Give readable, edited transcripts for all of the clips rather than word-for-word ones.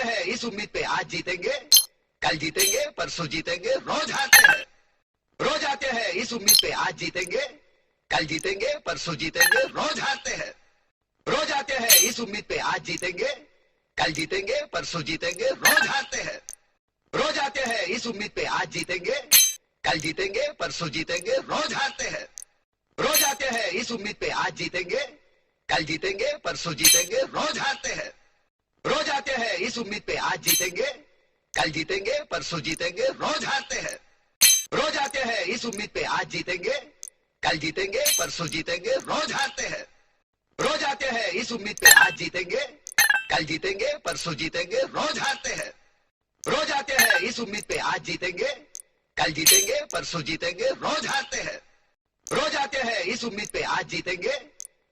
हैं इस उम्मीद पे आज जीतेंगे, कल जीतेंगे, परसों जीतेंगे, रोज हारते हैं। रोज आते हैं इस उम्मीद पे आज जीतेंगे, कल जीतेंगे, परसों जीतेंगे, रोज हारते हैं। रोज आते हैं इस उम्मीद पे आज जीतेंगे, कल जीतेंगे, परसों जीतेंगे, रोज हारते हैं। रोज आते हैं इस उम्मीद पे आज जीतेंगे, कल जीतेंगे, परसों जीतेंगे, रोज हारते हैं। रोज आते हैं इस उम्मीद पे आज जीतेंगे, कल जीतेंगे, परसों जीतेंगे, रोज हारते हैं। रोज आते हैं इस उम्मीद पे आज जीतेंगे, कल जीतेंगे, परसों जीतेंगे, रोज हारते हैं। रोज आते हैं इस उम्मीद पे आज जीतेंगे, कल जीतेंगे, परसों जीतेंगे, रोज हारते हैं। रोज आते हैं इस उम्मीद पे आज जीतेंगे, कल जीतेंगे, परसों जीतेंगे, रोज हारते हैं। रोज आते हैं इस उम्मीद पे आज जीतेंगे, कल जीतेंगे, परसों जीतेंगे, रोज हारते हैं। रोज आते हैं इस उम्मीद पे आज जीतेंगे,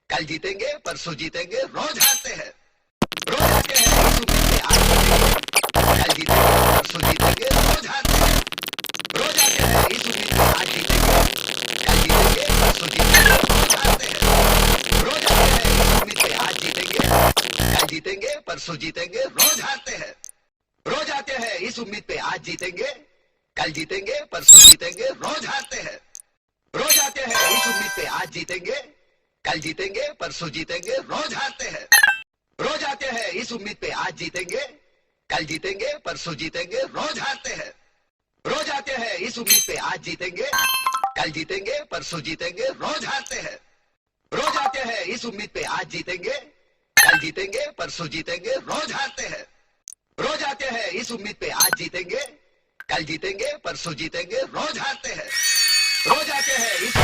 कल जीतेंगे, परसों जीतेंगे, रोज हारते हैं। रोज आते हैं इस उम्मीद पे आज जीतेंगे, कल जीतेंगे, परसों जीतेंगे, रोज हारते हैं। रोज आते हैं इस उम्मीद पे आज जीतेंगे, कल जीतेंगे, परसों जीतेंगे, रोज हारते हैं। रोज आते हैं इस उम्मीद पे आज जीतेंगे, कल जीतेंगे, परसों जीतेंगे, रोज हारते हैं। रोज आते हैं इस उम्मीद पे आज जीतेंगे, कल जीतेंगे, परसों जीतेंगे, रोज हारते हैं। रोज आते हैं इस उम्मीद पे आज जीतेंगे, कल जीतेंगे, परसों जीतेंगे, रोज हारते हैं। रोज आते हैं इस उम्मीद पे आज जीतेंगे, कल जीतेंगे, परसों जीतेंगे, रोज हारते हैं। रोज आते हैं इस उम्मीद पे आज जीतेंगे, कल जीतेंगे, परसों जीतेंगे, रोज हारते हैं। रोज आते हैं इस उम्मीद पे आज जीतेंगे, कल जीतेंगे, परसों जीतेंगे, रोज हारते हैं। रोज आते हैं इस उम्मीद पे आज जीतेंगे, कल जीतेंगे, परसों जीतेंगे, रोज हारते हैं। रोज आते हैं इस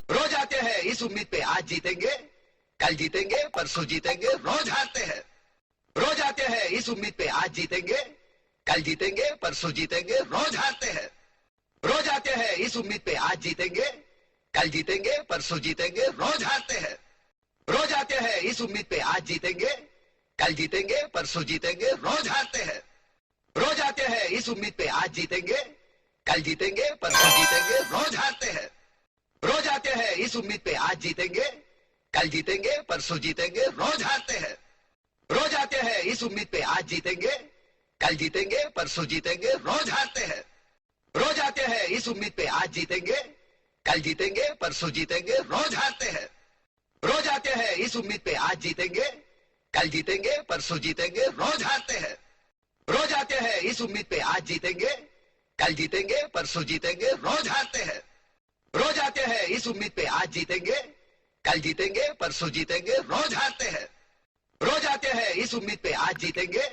रोज आते हैं इस उम्मीद पे आज जीतेंगे, कल जीतेंगे, परसों जीतेंगे, रोज हारते हैं। रोज आते हैं इस उम्मीद पे आज जीतेंगे, कल जीतेंगे, परसों जीतेंगे, रोज हारते हैं। रोज आते हैं इस उम्मीद पे आज जीतेंगे, कल जीतेंगे, परसों जीतेंगे, रोज हारते हैं। रोज आते हैं इस उम्मीद पे आज जीतेंगे, कल जीतेंगे, परसों जीतेंगे, रोज हारते हैं। रोज आते हैं इस उम्मीद पे आज जीतेंगे, कल जीतेंगे, परसों जीतेंगे, रोज हारते हैं। रोज आते हैं इस उम्मीद पे आज जीतेंगे, कल जीतेंगे, परसों जीतेंगे, रोज हारते हैं। रोज आते हैं इस उम्मीद पे आज जीतेंगे, कल जीतेंगे, परसों जीतेंगे, रोज हारते हैं। रोज आते हैं इस उम्मीद पे आज जीतेंगे, कल जीतेंगे, परसों जीतेंगे, रोज हारते हैं। रोज आते हैं इस उम्मीद पे आज जीतेंगे, कल जीतेंगे, परसों जीतेंगे, रोज हारते हैं। रोज आते हैं इस उम्मीद पे आज जीतेंगे, कल जीतेंगे, परसों जीतेंगे, रोज हारते हैं। रोज आते हैं इस उम्मीद पे आज जीतेंगे, कल जीतेंगे, परसों जीतेंगे, रोज हारते हैं। रोज आते हैं इस उम्मीद पे आज जीतेंगे, कल जीतेंगे, परसों जीतेंगे, रोज हारते हैं। रोज आते हैं इस उम्मीद पे आज जीतेंगे,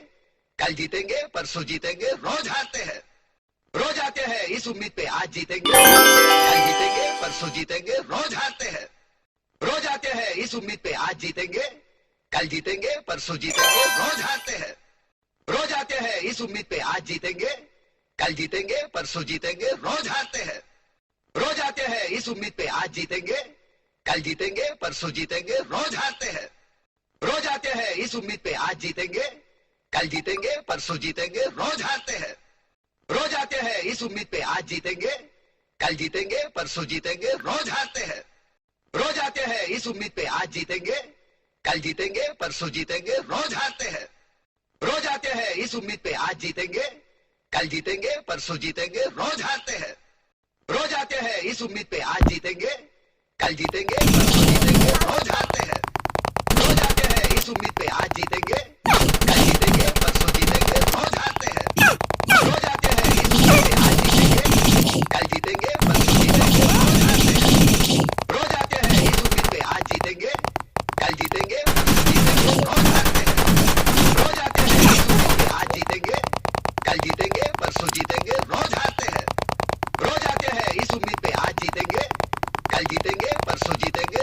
कल जीतेंगे, परसों जीतेंगे, रोज हारते हैं। रोज आते हैं इस उम्मीद पे आज जीतेंगे, कल जीतेंगे, परसों जीतेंगे, रोज हारते हैं। रोज आते हैं इस उम्मीद पे आज जीतेंगे, कल जीतेंगे, परसों जीतेंगे, रोज हारते हैं। रोज आते हैं इस उम्मीद पे आज जीतेंगे, कल जीतेंगे, परसों जीतेंगे, रोज हारते हैं। रोज आते हैं इस उम्मीद पे आज जीतेंगे, कल जीतेंगे, परसों जीतेंगे, रोज हारते हैं। रोज आते हैं इस उम्मीद पे आज जीतेंगे, कल जीतेंगे, परसों जीतेंगे, रोज हारते हैं। रोज आते हैं इस उम्मीद पे आज जीतेंगे, कल जीतेंगे, परसों जीतेंगे, रोज हारते हैं। रोज आते हैं इस उम्मीद पे आज जीतेंगे, कल जीतेंगे, परसों जीतेंगे, रोज हारते हैं। रोज आते हैं इस उम्मीद पे आज जीतेंगे, कल जीतेंगे, परसों जीतेंगे, रोज हारते हैं। रोज आते हैं इस उम्मीद पे आज जीतेंगे, कल जीतेंगे, परसों जीतेंगे, रोज हारते हैं। रोज आते हैं इस उम्मीद पे आज जीतेंगे, कल जीतेंगे, परसों जीतेंगे, रोज हारते हैं। रोज आते हैं इस उम्मीद पे आज जीतेंगे, कल जीतेंगे, परसों जीतेंगे, रोज हारते हैं। रोज आते हैं इस उम्मीद पे आज जीतेंगे, कल जीतेंगे, परसों जीतेंगे, रोज हारते हैं। रोज आते हैं इस उम्मीद पे आज जीतेंगे, कल जीतेंगे, परसों जीतेंगे,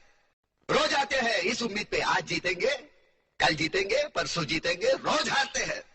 रोज आते हैं इस उम्मीद पे आज जीतेंगे, कल जीतेंगे, परसों जीतेंगे, रोज हारते हैं।